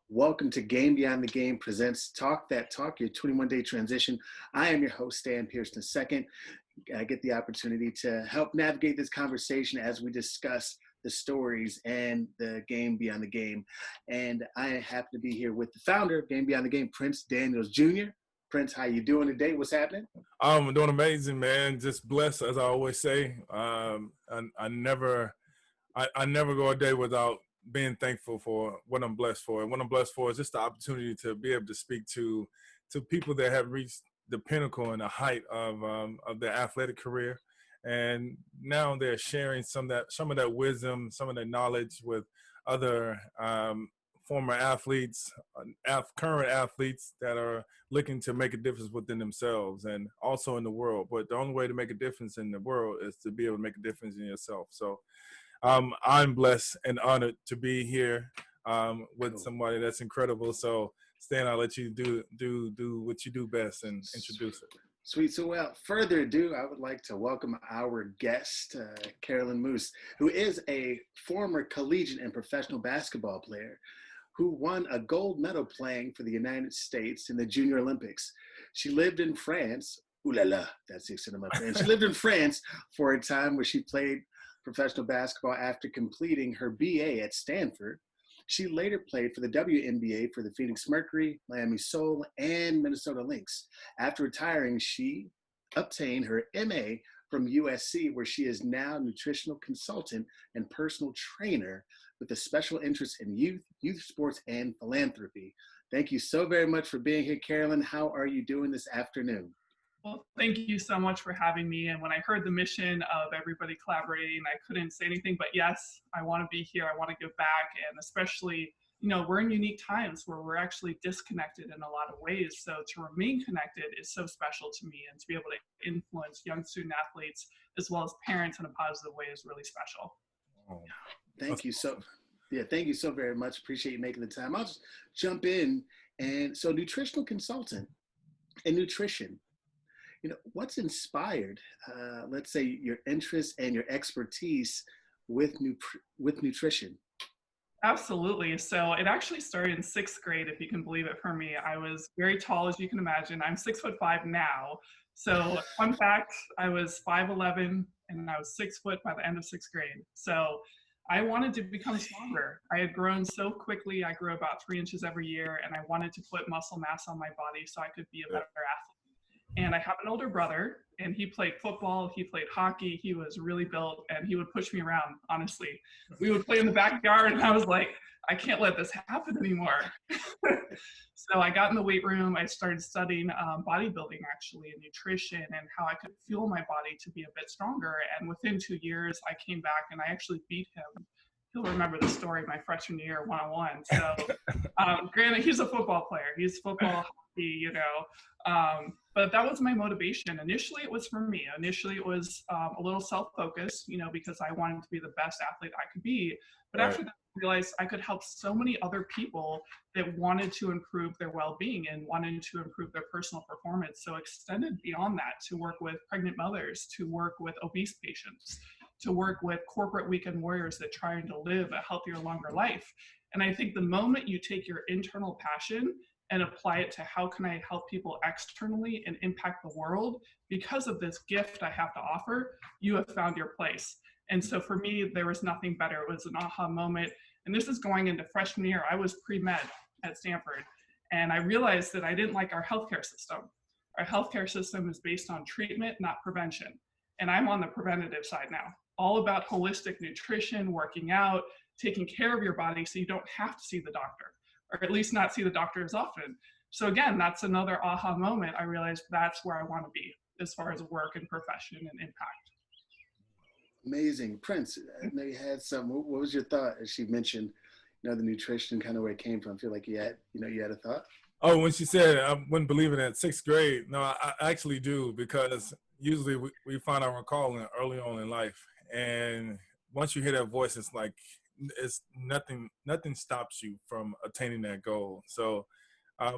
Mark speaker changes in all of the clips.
Speaker 1: Welcome to Game Beyond the Game presents Talk That Talk, your 21-day transition. I am your host, Stan Pearson II. I get the opportunity to help navigate this conversation as we discuss the stories and the game beyond the game. And I happen to be here with the founder of Game Beyond the Game, Prince Daniels Jr. Prince, how you doing today? What's happening?
Speaker 2: I'm doing amazing, man. Just blessed, as I always say. I never go a day without being thankful for what I'm blessed for. And what I'm blessed for is just the opportunity to be able to speak to people that have reached the pinnacle and the height of their athletic career. And now they're sharing some of that wisdom, some of that knowledge with other former athletes, current athletes that are looking to make a difference within themselves and also in the world. But the only way to make a difference in the world is to be able to make a difference in yourself. So I'm blessed and honored to be here with somebody that's incredible. So Stan, I'll let you do what you do best and introduce it.
Speaker 1: Sweet. So without further ado, I would like to welcome our guest, Carolyn Moos, who is a former collegiate and professional basketball player who won a gold medal playing for the United States in the Junior Olympics. She lived in France. Ooh la la, that's the extent of my French. She lived in France for a time where she played professional basketball after completing her BA at Stanford. She later played for the WNBA for the Phoenix Mercury, Miami Sol, and Minnesota Lynx. After retiring, she obtained her MA from USC, where she is now nutritional consultant and personal trainer with a special interest in youth sports, and philanthropy. Thank you so very much for being here, Carolyn. How are you doing this afternoon?
Speaker 3: Well, thank you so much for having me. And when I heard the mission of everybody collaborating, I couldn't say anything but yes, I want to be here. I want to give back. And especially, we're in unique times where we're actually disconnected in a lot of ways. So to remain connected is so special to me, and to be able to influence young student athletes as well as parents in a positive way is really special.
Speaker 1: Thank you so very much. Appreciate you making the time. I'll just jump in. And so nutritional consultant and nutrition, what's inspired, let's say, your interest and your expertise with nutrition?
Speaker 3: Absolutely. So it actually started in 6th grade, if you can believe it, for me. I was very tall, as you can imagine. I'm 6'5" now. So fun fact, I was 5'11" and I was 6 foot by the end of 6th grade. So I wanted to become stronger. I had grown so quickly. I grew about 3 inches every year, and I wanted to put muscle mass on my body so I could be a better athlete. And I have an older brother, and he played football, he played hockey, he was really built, and he would push me around, honestly. We would play in the backyard, and I was like, I can't let this happen anymore. So I got in the weight room, I started studying bodybuilding, actually, and nutrition, and how I could fuel my body to be a bit stronger. And within 2 years, I came back, and I actually beat him. He'll remember the story, my freshman year, one-on-one. So granted, he's a football player. He's football, hockey, but that was my motivation. Initially, it was for me. Initially, it was a little self-focused, because I wanted to be the best athlete I could be. But after that, I realized I could help so many other people that wanted to improve their well-being and wanted to improve their personal performance. So extended beyond that to work with pregnant mothers, to work with obese patients, to work with corporate weekend warriors that are trying to live a healthier, longer life. And I think the moment you take your internal passion and apply it to how can I help people externally and impact the world, because of this gift I have to offer, you have found your place. And so for me, there was nothing better. It was an aha moment. And this is going into freshman year. I was pre-med at Stanford. And I realized that I didn't like our healthcare system. Our healthcare system is based on treatment, not prevention. And I'm on the preventative side now, all about holistic nutrition, working out, taking care of your body so you don't have to see the doctor, or at least not see the doctor as often. So again, that's another aha moment. I realized that's where I want to be as far as work and profession and impact.
Speaker 1: Amazing. Prince, I know you had some, what was your thought as she mentioned, the nutrition, kind of where it came from? I feel like you had a thought.
Speaker 2: Oh, when she said I wouldn't believe it at 6th grade, no, I actually do, because usually we find our calling early on in life. And once you hear that voice, it's like, it's nothing stops you from attaining that goal. So I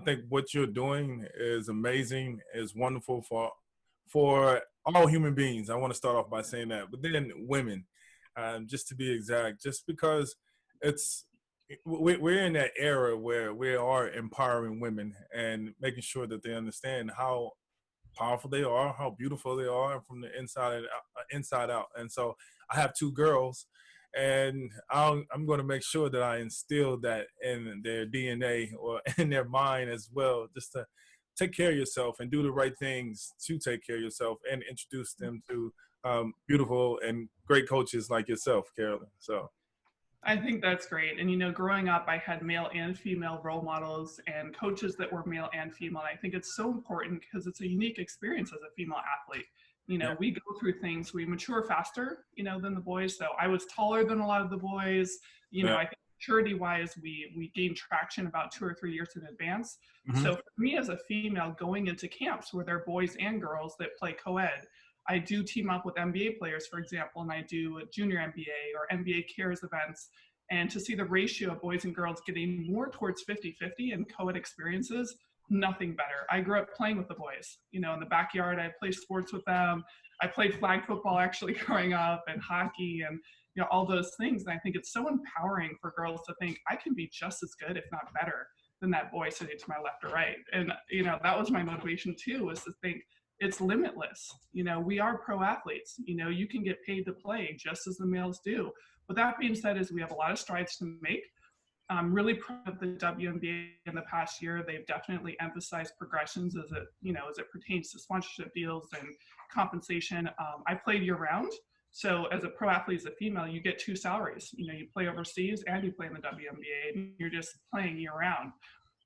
Speaker 2: think what you're doing is amazing, is wonderful for all human beings. I want to start off by saying that, but then women, just to be exact, just because it's we're in that era where we are empowering women and making sure that they understand how powerful they are, how beautiful they are from the inside out. And so I have two girls, and I'm going to make sure that I instill that in their DNA or in their mind as well, just to take care of yourself and do the right things to take care of yourself and introduce them to beautiful and great coaches like yourself, Carolyn. So
Speaker 3: I think that's great. And, you know, growing up, I had male and female role models and coaches that were male and female. And I think it's so important because it's a unique experience as a female athlete. You know, we go through things, we mature faster, you know, than the boys. So I was taller than a lot of the boys. You know, I think maturity wise, we gain traction about 2 or 3 years in advance. So for me as a female going into camps where there are boys and girls that play co-ed, I do team up with NBA players, for example, and I do junior NBA or NBA cares events. And to see the ratio of boys and girls getting more towards 50-50 in co-ed experiences, nothing better. I grew up playing with the boys, you know, in the backyard. I played sports with them. I played flag football actually growing up, and hockey, and, you know, all those things. And I think it's so empowering for girls to think I can be just as good, if not better, than that boy sitting to my left or right. And, you know, that was my motivation too, was to think, it's limitless. You know, we are pro athletes. You know, you can get paid to play just as the males do. But that being said, is we have a lot of strides to make. I'm really proud of the WNBA in the past year. They've definitely emphasized progressions as it, you know, as it pertains to sponsorship deals and compensation. I played year round. So as a pro athlete, as a female, you get 2 salaries. You know, you play overseas and you play in the WNBA, and you're just playing year round.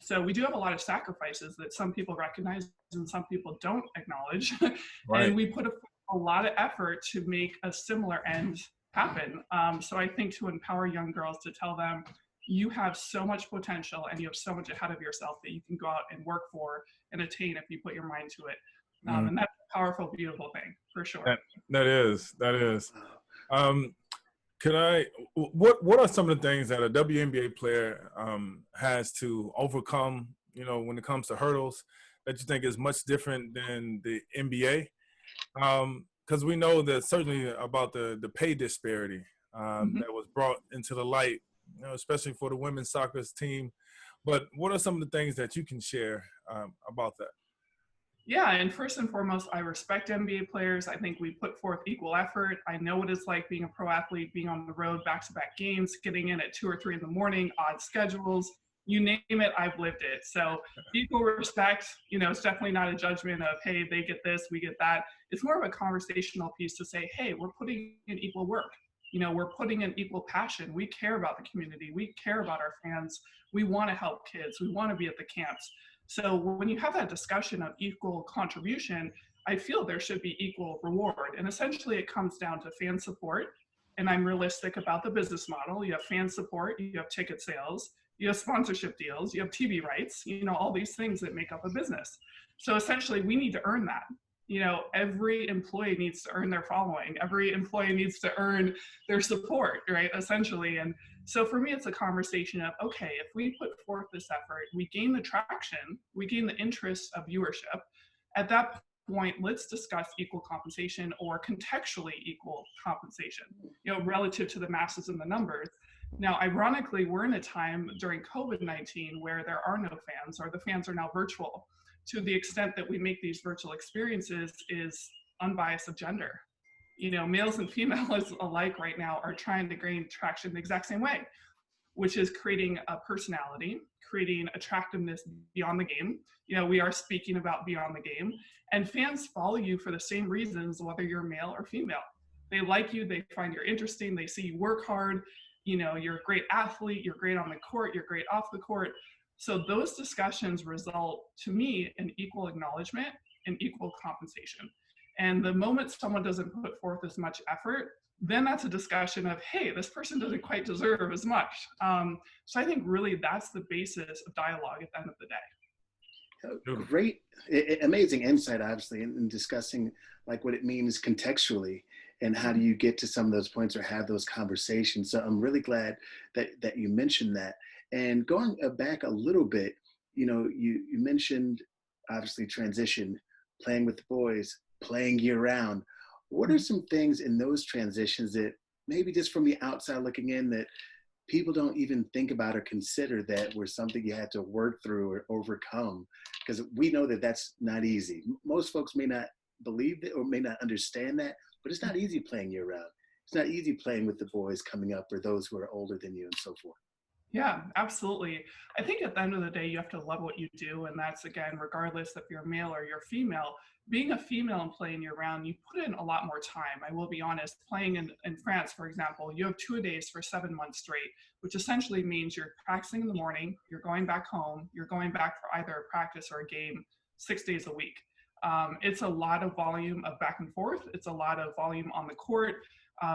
Speaker 3: So we do have a lot of sacrifices that some people recognize and some people don't acknowledge. And we put a lot of effort to make a similar end happen. So I think to empower young girls, to tell them, you have so much potential and you have so much ahead of yourself that you can go out and work for and attain if you put your mind to it. And that's a powerful, beautiful thing, for sure.
Speaker 2: That is. What are some of the things that a WNBA player has to overcome, you know, when it comes to hurdles, that you think is much different than the NBA? Because we know that certainly about the pay disparity that was brought into the light, you know, especially for the women's soccer team. But what are some of the things that you can share about that?
Speaker 3: Yeah, and first and foremost, I respect NBA players. I think we put forth equal effort. I know what it's like being a pro athlete, being on the road, back-to-back games, getting in at 2 or 3 in the morning, odd schedules, you name it, I've lived it. So equal respect, you know, it's definitely not a judgment of, hey, they get this, we get that. It's more of a conversational piece to say, hey, we're putting in equal work. You know, we're putting in equal passion. We care about the community. We care about our fans. We want to help kids. We want to be at the camps. So when you have that discussion of equal contribution, I feel there should be equal reward. And essentially it comes down to fan support. And I'm realistic about the business model. You have fan support, you have ticket sales, you have sponsorship deals, you have TV rights, you know, all these things that make up a business. So essentially we need to earn that. You know, every employee needs to earn their following. Every employee needs to earn their support, right? Essentially. And so for me, it's a conversation of, okay, if we put forth this effort, we gain the traction, we gain the interest of viewership. At that point, let's discuss equal compensation or contextually equal compensation, you know, relative to the masses and the numbers. Now, ironically, we're in a time during COVID-19 where there are no fans, or the fans are now virtual. To the extent that we make these virtual experiences is unbiased of gender. You know, males and females alike right now are trying to gain traction the exact same way, which is creating a personality, creating attractiveness beyond the game. You know, we are speaking about beyond the game, and fans follow you for the same reasons, whether you're male or female. They like you, they find you interesting, they see you work hard, you know, you're a great athlete, you're great on the court, you're great off the court. So those discussions result, to me, in equal acknowledgement and equal compensation. And the moment someone doesn't put forth as much effort, then that's a discussion of, hey, this person doesn't quite deserve as much. So I think really that's the basis of dialogue at the end of the day.
Speaker 1: Great, amazing insight, obviously, in discussing like what it means contextually and how do you get to some of those points or have those conversations. So I'm really glad that you mentioned that. And going back a little bit, you know, you mentioned obviously transition, playing with the boys, playing year round. What are some things in those transitions that maybe just from the outside looking in that people don't even think about or consider that were something you had to work through or overcome, because we know that that's not easy. Most folks may not believe it or may not understand that, but it's not easy playing year round. It's not easy playing with the boys coming up or those who are older than you and so forth.
Speaker 3: Yeah, absolutely. I think at the end of the day, you have to love what you do. And that's, again, regardless if you're male or you're female. Being a female and playing year round, you put in a lot more time. I will be honest, playing in France, for example, you have 2-a-days for 7 months straight, which essentially means you're practicing in the morning, you're going back home, you're going back for either a practice or a game 6 days a week. It's a lot of volume of back and forth. It's a lot of volume on the court.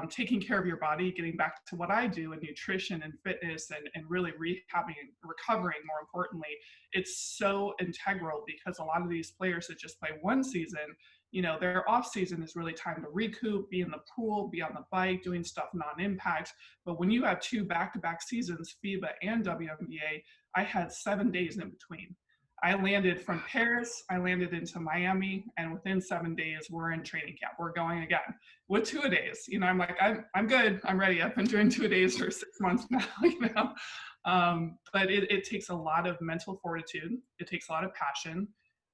Speaker 3: Taking care of your body, getting back to what I do in nutrition and fitness and really rehabbing and recovering, more importantly, it's so integral because a lot of these players that just play one season, you know, their off season is really time to recoup, be in the pool, be on the bike, doing stuff non-impact. But when you have 2 back-to-back seasons, FIBA and WNBA, I had 7 days in between. I landed from Paris, I landed into Miami, and within 7 days, we're in training camp. We're going again with 2-a-days. You know, I'm like, I'm good, I'm ready. I've been doing 2-a-days for 6 months now, you know. But it takes a lot of mental fortitude. It takes a lot of passion.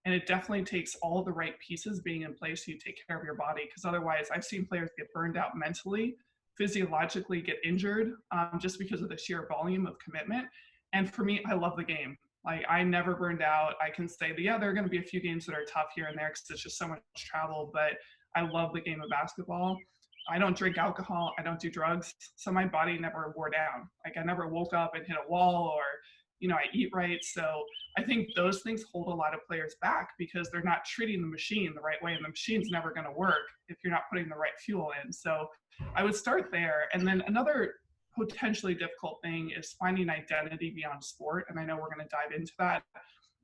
Speaker 3: And it definitely takes all the right pieces being in place so you take care of your body. Because otherwise, I've seen players get burned out mentally, physiologically get injured just because of the sheer volume of commitment. And for me, I love the game. Like, I never burned out. I can say that, yeah, there are going to be a few games that are tough here and there because it's just so much travel, but I love the game of basketball. I don't drink alcohol. I don't do drugs. So my body never wore down. Like, I never woke up and hit a wall or, you know, I eat right. So I think those things hold a lot of players back because they're not treating the machine the right way, and the machine's never going to work if you're not putting the right fuel in. So I would start there. And then another potentially difficult thing is finding identity beyond sport. And I know we're going to dive into that,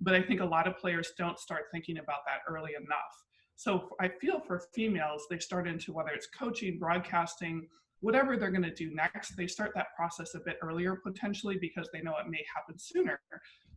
Speaker 3: but I think a lot of players don't start thinking about that early enough. So I feel for females, they start into whether it's coaching, broadcasting, whatever they're going to do next, they start that process a bit earlier potentially because they know it may happen sooner.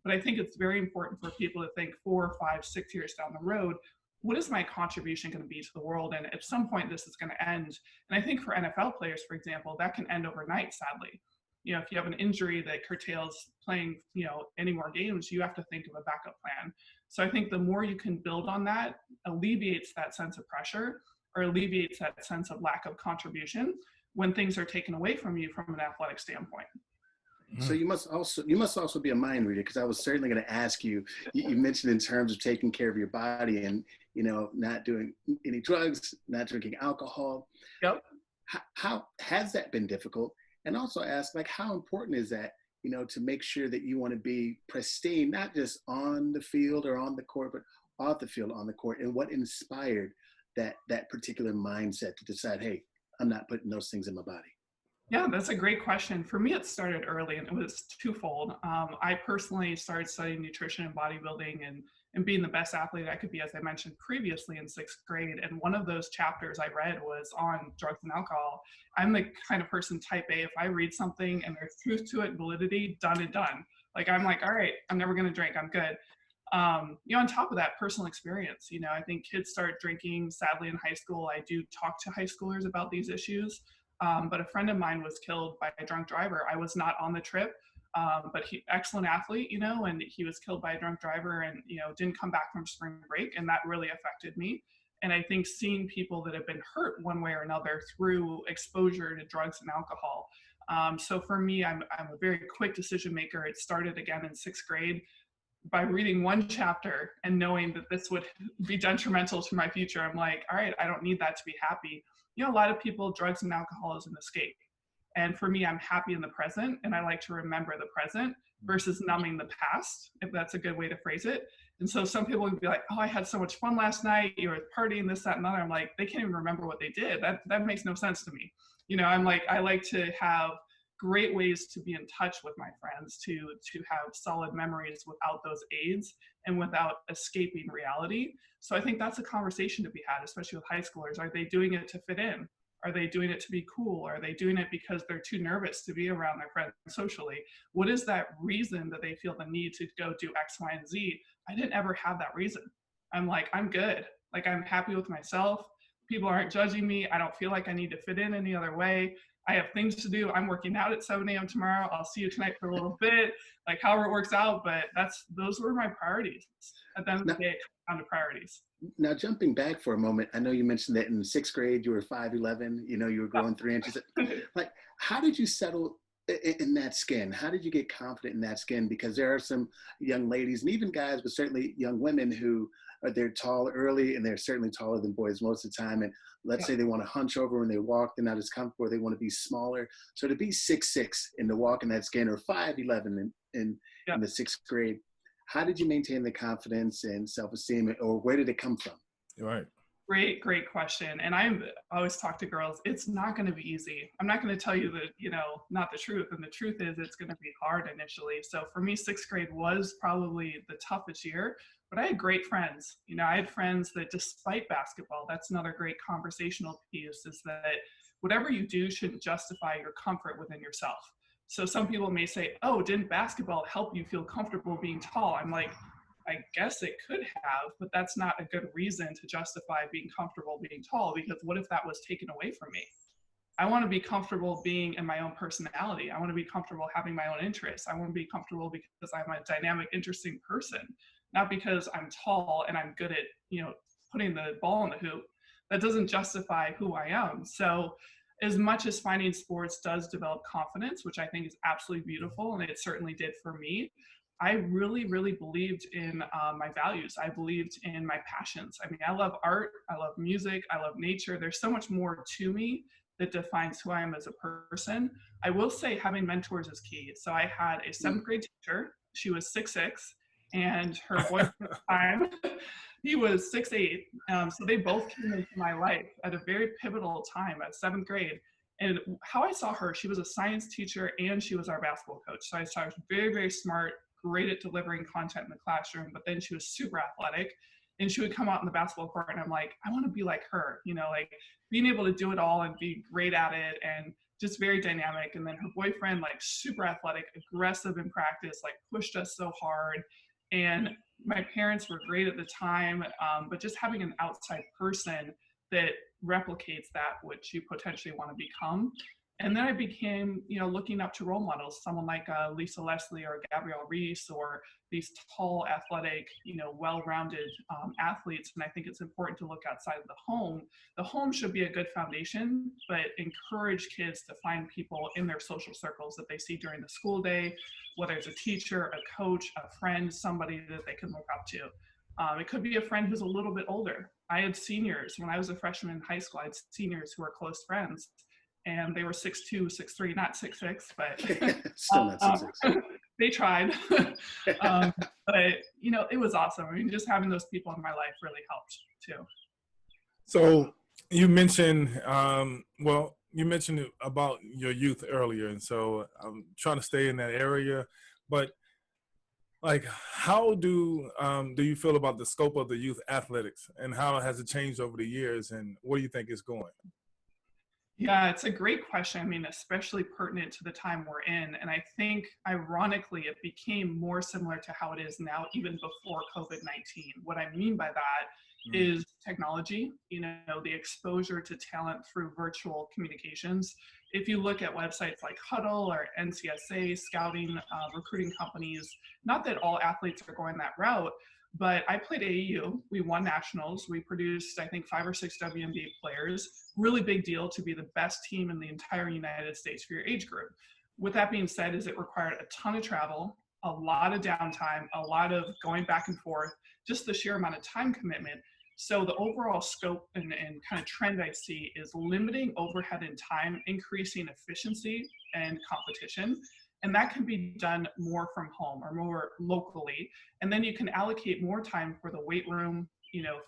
Speaker 3: But I think it's very important for people to think 4, 5, 6 years down the road, what is my contribution going to be to the world? And at some point, this is going to end. And I think for NFL players, for example, that can end overnight, sadly. You know, if you have an injury that curtails playing, you know, any more games, you have to think of a backup plan. So I think the more you can build on that, alleviates that sense of pressure or alleviates that sense of lack of contribution when things are taken away from you from an athletic standpoint.
Speaker 1: So you must also be a mind reader, because I was certainly going to ask you. You mentioned in terms of taking care of your body and, you know, not doing any drugs, not drinking alcohol.
Speaker 3: Yep.
Speaker 1: How has that been difficult? And also ask, like, how important is that, you know, to make sure that you want to be pristine, not just on the field or on the court, but off the field, on the court, and what inspired that particular mindset to decide, hey, I'm not putting those things in my body?
Speaker 3: Yeah, that's a great question. For me, it started early and it was twofold. I personally started studying nutrition and bodybuilding and being the best athlete I could be, as I mentioned previously, in 6th grade. And one of those chapters I read was on drugs and alcohol. I'm the kind of person, type A, if I read something and there's truth to it, validity, done and done. Like, I'm like, all right, I'm never going to drink. I'm good. You know, on top of that, personal experience, you know, I think kids start drinking, sadly, in high school. I do talk to high schoolers about these issues. But a friend of mine was killed by a drunk driver. I was not on the trip, but excellent athlete, you know, and he was killed by a drunk driver and, you know, didn't come back from spring break. And that really affected me. And I think seeing people that have been hurt one way or another through exposure to drugs and alcohol. So for me, I'm a very quick decision maker. It started again in 6th grade by reading one chapter and knowing that this would be detrimental to my future. I'm like, all right, I don't need that to be happy. You know, a lot of people, drugs and alcohol is an escape. And for me, I'm happy in the present and I like to remember the present versus numbing the past, if that's a good way to phrase it. And so some people would be like, oh, I had so much fun last night, you were partying, this, that, and other. I'm like, they can't even remember what they did. That makes no sense to me. You know, I'm like, I like to have great ways to be in touch with my friends, to have solid memories without those aids and without escaping reality. So I think that's a conversation to be had, especially with high schoolers. Are they doing it to fit in? Are they doing it to be cool? Are they doing it because they're too nervous to be around their friends socially? What is that reason that they feel the need to go do X, Y, and Z? I didn't ever have that reason. I'm like, I'm good. Like, I'm happy with myself. People aren't judging me. I don't feel like I need to fit in any other way. I have things to do. I'm working out at 7 a.m. tomorrow. I'll see you tonight for a little bit, like however it works out. But those were my priorities. At the end of the day, it comes down to priorities.
Speaker 1: Now, jumping back for a moment, I know you mentioned that in sixth grade you were 5'11", you were growing 3 inches. Like, how did you settle in that skin? How did you get confident in that skin? Because there are some young ladies and even guys, but certainly young women who they're tall early and they're certainly taller than boys most of the time. And let's say they want to hunch over when they walk, they're not as comfortable, they want to be smaller. So to be 6'6" and to walk in that skin, or 5'11" in the sixth grade, how did you maintain the confidence and self-esteem, or where did it come from?
Speaker 2: Right.
Speaker 3: Great question. And I always talk to girls, it's not going to be easy. I'm not going to tell you that, not the truth. And the truth is it's going to be hard initially. So for me, sixth grade was probably the toughest year, but I had great friends. I had friends that despite basketball, that's another great conversational piece, is that whatever you do shouldn't justify your comfort within yourself. So some people may say, oh, didn't basketball help you feel comfortable being tall? I'm like, I guess it could have, but that's not a good reason to justify being comfortable being tall, because what if that was taken away from me? I want to be comfortable being in my own personality. I want to be comfortable having my own interests. I want to be comfortable because I'm a dynamic, interesting person, not because I'm tall and I'm good at, putting the ball in the hoop. That doesn't justify who I am. So as much as finding sports does develop confidence, which I think is absolutely beautiful, and it certainly did for me, I really, really believed in my values. I believed in my passions. I mean, I love art, I love music, I love nature. There's so much more to me that defines who I am as a person. I will say having mentors is key. So I had a 7th grade teacher. She was 6'6", and her boyfriend at the time, he was 6'8". So they both came into my life at a very pivotal time at 7th grade. And how I saw her, she was a science teacher and she was our basketball coach. So I saw her was very, very smart, great at delivering content in the classroom, but then she was super athletic, and she would come out in the basketball court and I'm like, I want to be like her, like being able to do it all and be great at it and just very dynamic. And then her boyfriend, like super athletic, aggressive in practice, like pushed us so hard. And my parents were great at the time, but just having an outside person that replicates that which you potentially want to become. And then I became, looking up to role models, someone like Lisa Leslie or Gabrielle Reese, or these tall, athletic, well-rounded athletes. And I think it's important to look outside of the home. The home should be a good foundation, but encourage kids to find people in their social circles that they see during the school day, whether it's a teacher, a coach, a friend, somebody that they can look up to. It could be a friend who's a little bit older. I had seniors, when I was a freshman in high school, I had seniors who were close friends. And they were 6'2", 6'3", not 6'6", but
Speaker 1: still not 6'6".
Speaker 3: They tried. But it was awesome. I mean, just having those people in my life really helped too.
Speaker 2: So you mentioned, you mentioned about your youth earlier, and so I'm trying to stay in that area. But like, how do you feel about the scope of the youth athletics, and how has it changed over the years, and where do you think it's going?
Speaker 3: Yeah, it's a great question. I mean, especially pertinent to the time we're in. And I think, ironically, it became more similar to how it is now, even before COVID-19. What I mean by that is technology, the exposure to talent through virtual communications. If you look at websites like Huddle or NCSA, scouting, recruiting companies, not that all athletes are going that route, but I played AAU. We won nationals. We produced, I think, 5 or 6 WNBA players. Really big deal to be the best team in the entire United States for your age group. With that being said, it required a ton of travel, a lot of downtime, a lot of going back and forth, just the sheer amount of time commitment. So the overall scope and kind of trend I see is limiting overhead and time, increasing efficiency and competition. And that can be done more from home or more locally. And then you can allocate more time for the weight room,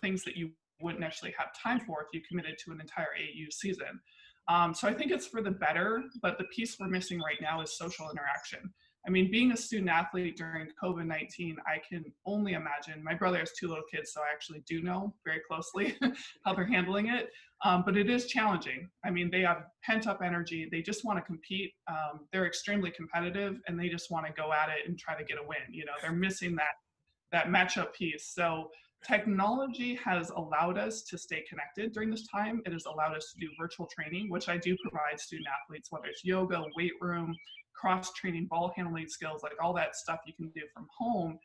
Speaker 3: things that you wouldn't actually have time for if you committed to an entire AAU season. So I think it's for the better, but the piece we're missing right now is social interaction. I mean, being a student athlete during COVID-19, I can only imagine. My brother has 2 little kids, so I actually do know very closely how they're handling it. But it is challenging. I mean, they have pent up energy. They just want to compete. They're extremely competitive, and they just want to go at it and try to get a win. They're missing that matchup piece. So Technology has allowed us to stay connected during this time. It has allowed us to do virtual training, which I do provide student athletes, whether it's yoga, weight room, cross training, ball handling skills, like all that stuff you can do from home.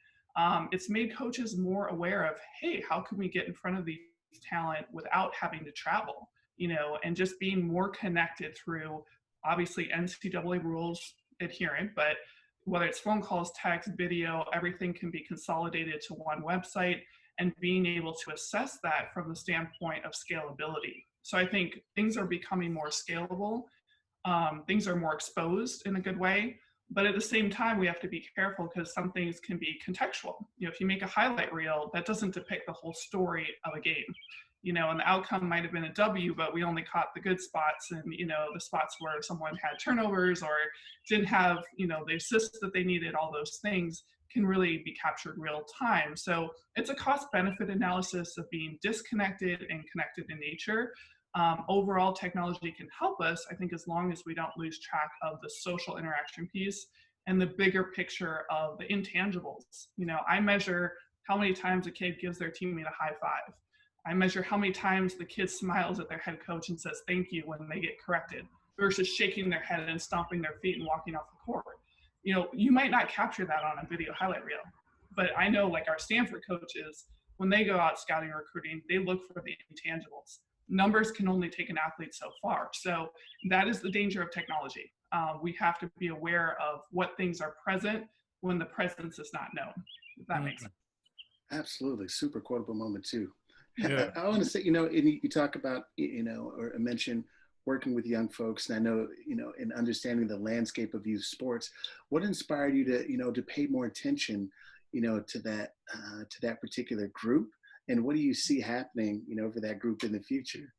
Speaker 3: It's made coaches more aware of, hey, how can we get in front of these talent without having to travel, and just being more connected through, obviously, NCAA rules adherent, but whether it's phone calls, text, video, everything can be consolidated to one website, and being able to assess that from the standpoint of scalability. So I think things are becoming more scalable. Things are more exposed in a good way. But at the same time, we have to be careful because some things can be contextual. If you make a highlight reel, that doesn't depict the whole story of a game. And the outcome might have been a W, but we only caught the good spots and, the spots where someone had turnovers or didn't have, the assists that they needed, all those things can really be captured real time. So it's a cost benefit analysis of being disconnected and connected in nature. Overall, technology can help us, I think, as long as we don't lose track of the social interaction piece and the bigger picture of the intangibles. I measure how many times a kid gives their teammate a high five. I measure how many times the kid smiles at their head coach and says thank you when they get corrected versus shaking their head and stomping their feet and walking off the court. You might not capture that on a video highlight reel, but I know like our Stanford coaches, when they go out scouting and recruiting, they look for the intangibles. Numbers can only take an athlete so far. So that is the danger of technology. We have to be aware of what things are present when the presence is not known, if that makes sense.
Speaker 1: Absolutely. Super quotable moment too.
Speaker 2: Yeah.
Speaker 1: I want to say, you talk about, or mention working with young folks, and I know, in understanding the landscape of youth sports, what inspired you to, to pay more attention, to that particular group, and what do you see happening, for that group in the future?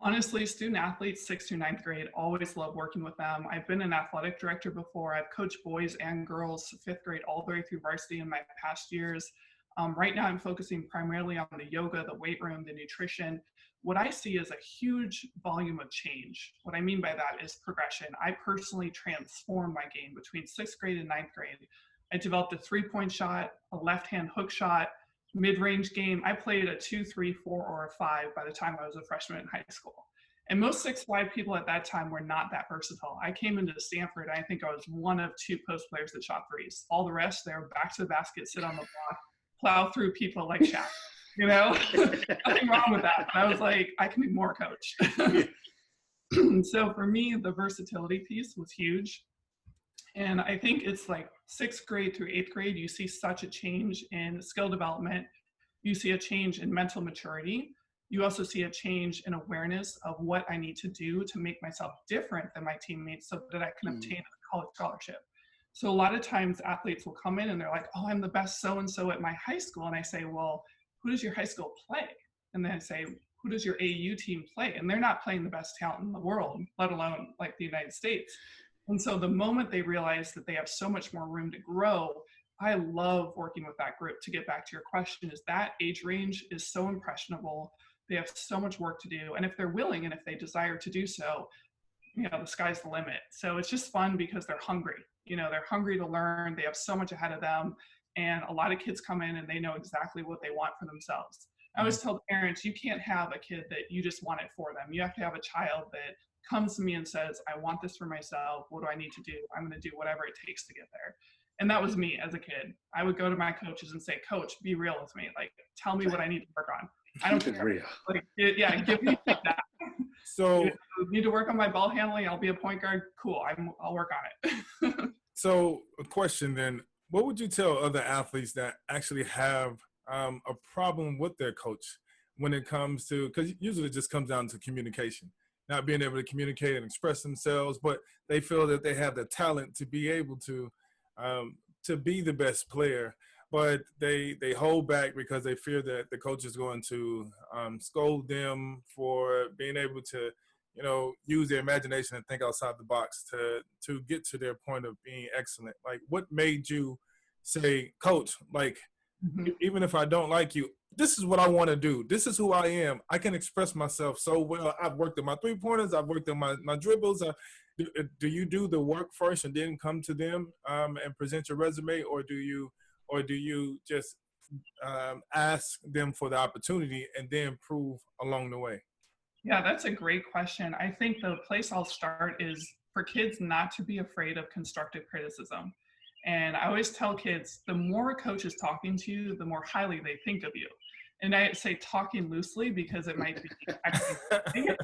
Speaker 3: Honestly, student athletes, 6th through 9th grade, always love working with them. I've been an athletic director before. I've coached boys and girls, 5th grade, all the way through varsity in my past years. Right now, I'm focusing primarily on the yoga, the weight room, the nutrition. What I see is a huge volume of change. What I mean by that is progression. I personally transformed my game between 6th grade and 9th grade. I developed a 3-point shot, a left-hand hook shot, mid-range game. I played a 2, 3, 4, or a 5 by the time I was a freshman in high school. And most 6'5" people at that time were not that versatile. I came into Stanford, I think I was one of 2 post players that shot threes. All the rest, they were back to the basket, sit on the block, plow through people like Shaq. Nothing wrong with that. But I was like, I can be more, coach. So for me, the versatility piece was huge. And I think it's like 6th grade through 8th grade, you see such a change in skill development. You see a change in mental maturity. You also see a change in awareness of what I need to do to make myself different than my teammates so that I can obtain a college scholarship. So a lot of times athletes will come in and they're like, oh, I'm the best so-and-so at my high school. And I say, well, who does your high school play? And then I say, who does your AU team play? And they're not playing the best talent in the world, let alone like the United States. And so the moment they realize that they have so much more room to grow, I love working with that group. To get back to your question, is that age range is so impressionable. They have so much work to do. And if they're willing and if they desire to do so, the sky's the limit. So it's just fun because they're hungry. They're hungry to learn. They have so much ahead of them. And a lot of kids come in and they know exactly what they want for themselves. I always tell parents, you can't have a kid that you just want it for them. You have to have a child that comes to me and says, I want this for myself. What do I need to do? I'm going to do whatever it takes to get there. And that was me as a kid. I would go to my coaches and say, Coach, be real with me. Like, tell me what I need to work on. I don't care.
Speaker 1: Real.
Speaker 3: Like, yeah, give me that.
Speaker 2: So
Speaker 3: need to work on my ball handling. I'll be a point guard. Cool. I'll work on it.
Speaker 2: So a question then, what would you tell other athletes that actually have a problem with their coach when it comes to, because usually it just comes down to communication, not being able to communicate and express themselves, but they feel that they have the talent to be able to be the best player, but they hold back because they fear that the coach is going to scold them for being able to, use their imagination and think outside the box to get to their point of being excellent. Like, what made you say, Coach, like, even if I don't like you, this is what I want to do. This is who I am. I can express myself so well. I've worked on my 3-pointers. I've worked on my dribbles. Do you do the work first and then come to them and present your resume, or do you just ask them for the opportunity and then improve along the way?
Speaker 3: Yeah, that's a great question. I think the place I'll start is for kids not to be afraid of constructive criticism. And I always tell kids, the more a coach is talking to you, the more highly they think of you. And I say talking loosely because it might be actually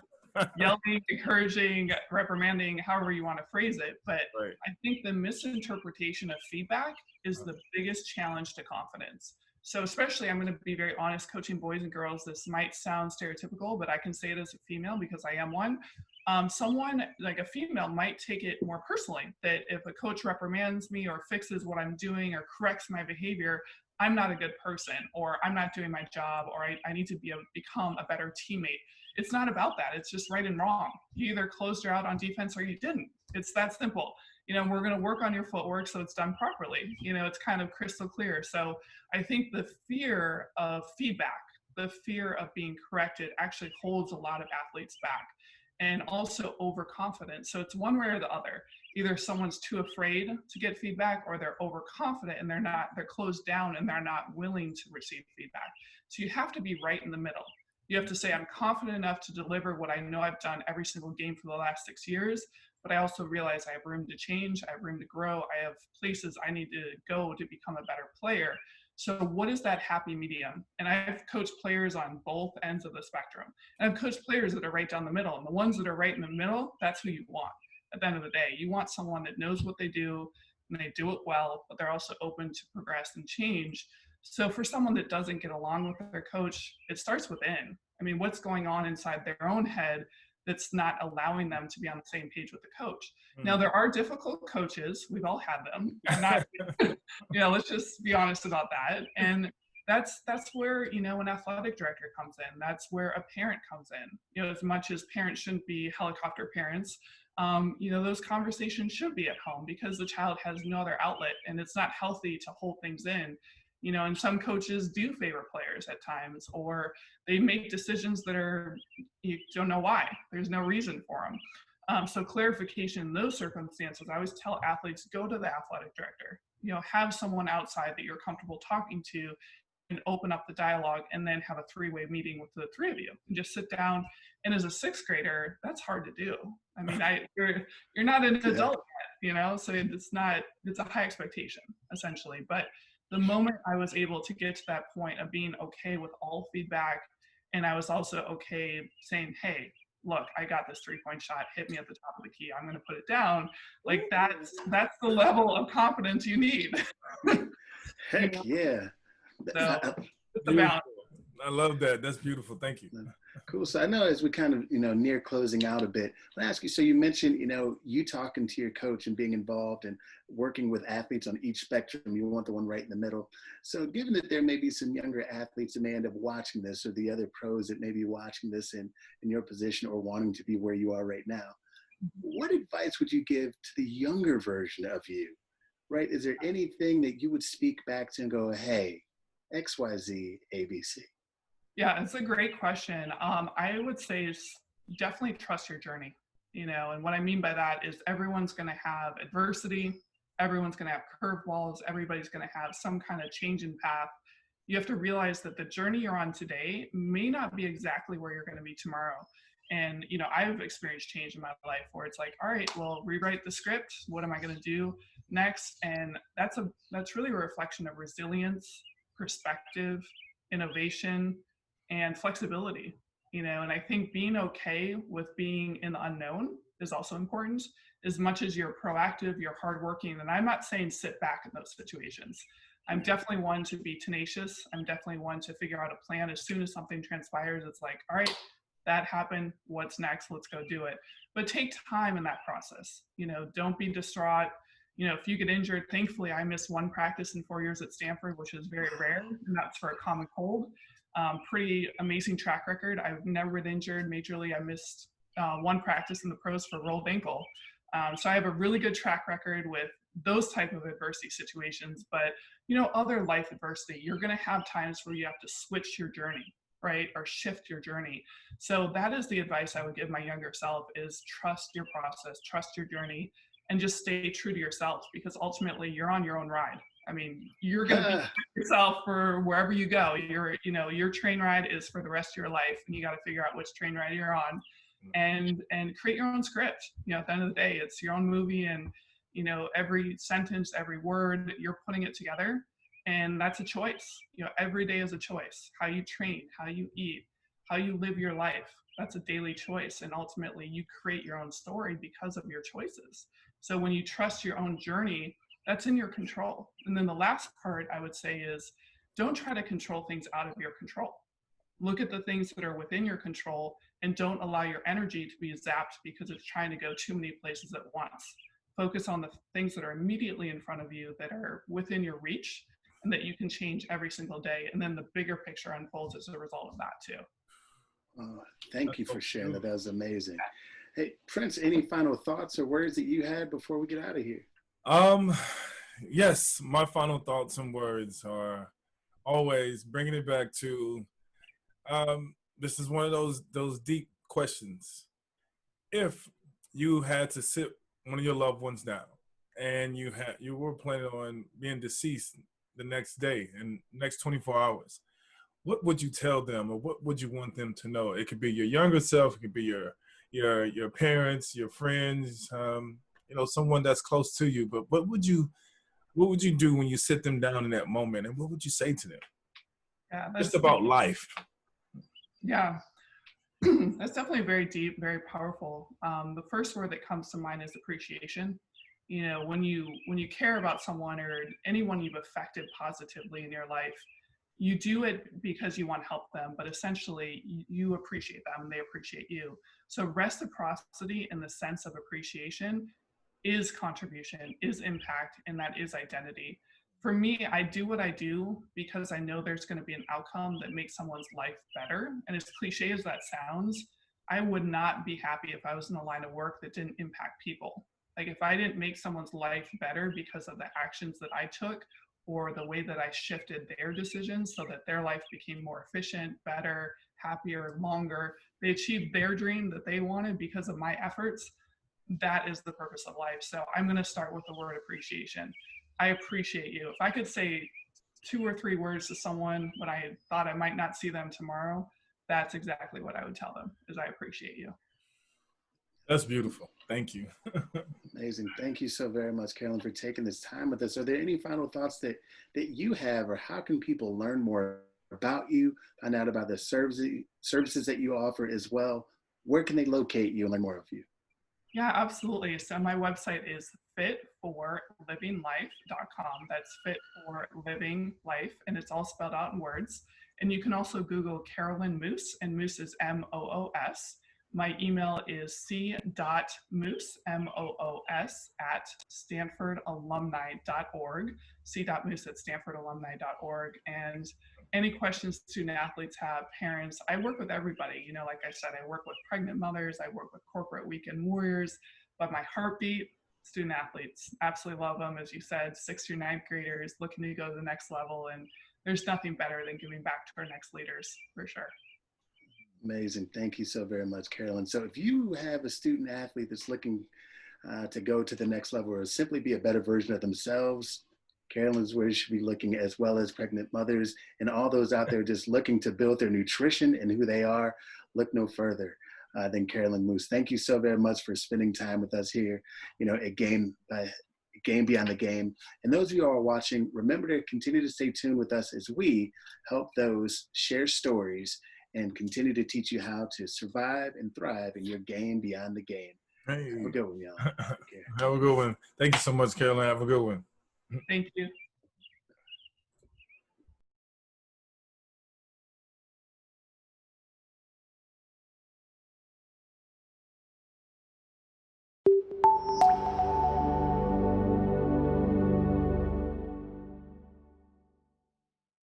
Speaker 3: yelling, encouraging, reprimanding, however you want to phrase it. But
Speaker 2: Right.
Speaker 3: I think the misinterpretation of feedback is the biggest challenge to confidence. So especially, I'm going to be very honest, coaching boys and girls, this might sound stereotypical, but I can say it as a female because I am one. Someone like a female might take it more personally, that if a coach reprimands me or fixes what I'm doing or corrects my behavior, I'm not a good person, or I'm not doing my job, or I need to become a better teammate. It's not about that. It's just right and wrong. You either closed her out on defense or you didn't. It's that simple. We're going to work on your footwork so it's done properly. It's kind of crystal clear. So I think the fear of feedback, the fear of being corrected actually holds a lot of athletes back, and also overconfidence. So it's one way or the other. Either someone's too afraid to get feedback, or they're overconfident and they're closed down and they're not willing to receive feedback. So you have to be right in the middle. You have to say, I'm confident enough to deliver what I know I've done every single game for the last 6 years, but I also realize I have room to change, I have room to grow, I have places I need to go to become a better player. So what is that happy medium? And I've coached players on both ends of the spectrum. And I've coached players that are right down the middle. And the ones that are right in the middle, that's who you want at the end of the day. You want someone that knows what they do and they do it well, but they're also open to progress and change. So for someone that doesn't get along with their coach, it starts within. I mean, what's going on inside their own head that's not allowing them to be on the same page with the coach? Now, there are difficult coaches. We've all had them. I'm not, let's just be honest about that. And that's where, an athletic director comes in. That's where a parent comes in. As much as parents shouldn't be helicopter parents, those conversations should be at home because the child has no other outlet, and it's not healthy to hold things in. And some coaches do favor players at times, or they make decisions that you don't know why. There's no reason for them. So clarification in those circumstances, I always tell athletes, go to the athletic director. Have someone outside that you're comfortable talking to, and open up the dialogue, and then have a three-way meeting with the three of you and just sit down. And as a sixth grader, that's hard to do. I mean, you're not an adult yet, so it's a high expectation essentially. But the moment I was able to get to that point of being okay with all feedback, and I was also okay saying, hey, look, I got this 3-point shot, hit me at the top of the key, I'm going to put it down. Like that's the level of confidence you need.
Speaker 1: Heck yeah.
Speaker 3: So it's a balance.
Speaker 2: I love that. That's beautiful. Thank you.
Speaker 1: Cool. So I know as we kind of, near closing out a bit, I ask you, so you mentioned, you talking to your coach and being involved and working with athletes on each spectrum. You want the one right in the middle. So given that there may be some younger athletes that may end up watching this, or the other pros that may be watching this in your position or wanting to be where you are right now, what advice would you give to the younger version of you, right? Is there anything that you would speak back to and go, hey, XYZ, ABC?
Speaker 3: Yeah, it's a great question. I would say definitely trust your journey, and what I mean by that is everyone's going to have adversity. Everyone's going to have curveballs. Everybody's going to have some kind of change in path. You have to realize that the journey you're on today may not be exactly where you're going to be tomorrow. And, I've experienced change in my life where it's like, all right, well, rewrite the script. What am I going to do next? And that's really a reflection of resilience, perspective, innovation, and flexibility, and I think being okay with being in the unknown is also important. As much as you're proactive, you're hardworking, and I'm not saying sit back in those situations. I'm definitely one to be tenacious. I'm definitely one to figure out a plan. As soon as something transpires, it's like, all right, that happened. What's next? Let's go do it. But take time in that process. Don't be distraught. If you get injured, thankfully I missed one practice in 4 years at Stanford, which is very rare, and that's for a common cold. Pretty amazing track record. I've never been injured majorly. I missed one practice in the pros for rolled ankle. So I have a really good track record with those type of adversity situations. But, other life adversity, you're going to have times where you have to switch your journey, right? Or shift your journey. So that is the advice I would give my younger self is trust your process, trust your journey, and just stay true to yourself, because ultimately you're on your own ride. I mean, you're going to be yourself for wherever you go. Your train ride is for the rest of your life, and you got to figure out which train ride you're on, and create your own script. At the end of the day, it's your own movie, and every sentence, every word, you're putting it together, and that's a choice. Every day is a choice. How you train, how you eat, how you live your life. That's a daily choice, and ultimately, you create your own story because of your choices. So when you trust your own journey, that's in your control. And then the last part I would say is, don't try to control things out of your control. Look at the things that are within your control, and don't allow your energy to be zapped because it's trying to go too many places at once. Focus on the things that are immediately in front of you, that are within your reach, and that you can change every single day. And then the bigger picture unfolds as a result of that too.
Speaker 1: Thank you for sharing that. That was amazing. Hey, Prince, any final thoughts or words that you had before we get out of here?
Speaker 2: Yes, my final thoughts and words are always bringing it back to, this is one of those deep questions. If you had to sit one of your loved ones down and you were planning on being deceased the next day and next 24 hours, what would you tell them, or what would you want them to know? It could be your younger self, it could be your parents, your friends, someone that's close to you. But what would you do when you sit them down in that moment, and what would you say to them?
Speaker 3: Yeah,
Speaker 2: just about life.
Speaker 3: Yeah, that's definitely very deep, very powerful. The first word that comes to mind is appreciation. When you care about someone or anyone you've affected positively in your life, you do it because you want to help them, but essentially you appreciate them and they appreciate you. So reciprocity in the sense of appreciation is contribution, is impact, and that is identity. For me, I do what I do because I know there's going to be an outcome that makes someone's life better. And as cliche as that sounds, I would not be happy if I was in a line of work that didn't impact people. Like if I didn't make someone's life better because of the actions that I took, or the way that I shifted their decisions so that their life became more efficient, better, happier, longer, they achieved their dream that they wanted because of my efforts, that is the purpose of life. So I'm going to start with the word appreciation. I appreciate you. If I could say 2 or 3 words to someone when I thought I might not see them tomorrow, that's exactly what I would tell them, is I appreciate you.
Speaker 2: That's beautiful. Thank you.
Speaker 1: Amazing. Thank you so very much, Carolyn, for taking this time with us. Are there any final thoughts that you have, or how can people learn more about you, find out about the services that you offer as well? Where can they locate you and learn more of you?
Speaker 3: Yeah, absolutely. So my website is fitforlivinglife.com. That's fit for living life, and it's all spelled out in words. And you can also Google Carolyn Moos, and Moos is Moos. My email is c.moos, M-O-O-S, at stanfordalumni.org, c.moos at stanfordalumni.org. And any questions student athletes have, parents, I work with everybody. Like I said, I work with pregnant mothers, I work with corporate weekend warriors, but my heartbeat, student athletes, absolutely love them. As you said, 6th through 9th graders looking to go to the next level. And there's nothing better than giving back to our next leaders, for sure.
Speaker 1: Amazing. Thank you so very much, Carolyn. So if you have a student athlete that's looking to go to the next level or simply be a better version of themselves, Carolyn's where you should be looking, as well as pregnant mothers and all those out there just looking to build their nutrition and who they are. Look no further than Carolyn Moos. Thank you so very much for spending time with us here, at Game Beyond the Game. And those of you who are watching, remember to continue to stay tuned with us as we help those share stories and continue to teach you how to survive and thrive in your game beyond the game.
Speaker 2: Hey.
Speaker 1: Have a good one, y'all.
Speaker 2: Have a good one. Thank you so much, Carolyn. Have a good one.
Speaker 3: Thank you.